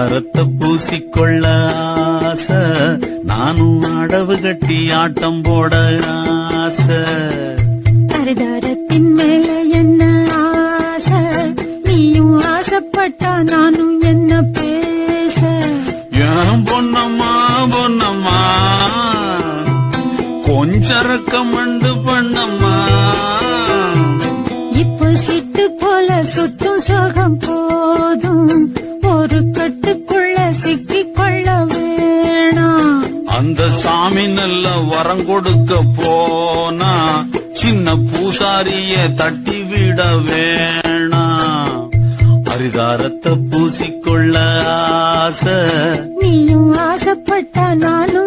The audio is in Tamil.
அரிதாரத்தை பூசிக்கொள்ள ஆசை, நானும் அடவு கட்டி ஆட்டம் போட ஆசை. அரிதாரத்தின் மேல என்ன ஆசை, நீயும் ஆசைப்பட்டா நானும் என்ன பேச. ஏன் பொன்னம்மா பொன்னம்மா கொஞ்சரக்க மண்டு பண்ணம்மா, இப்போ சிட்டு போல சுத்தும் சோகம் போதும், ஒரு கட்டுக்குள்ள சிக்கிக் கொள்ள வேணாம். அந்த சாமி நல்ல வரம் கொடுக்க போனா சின்ன பூசாரிய தட்டி விட வேணாம். அரிதாரத்தை பூசிக்கொள்ள ஆசை, நீயும் ஆசைப்பட்டா நானும்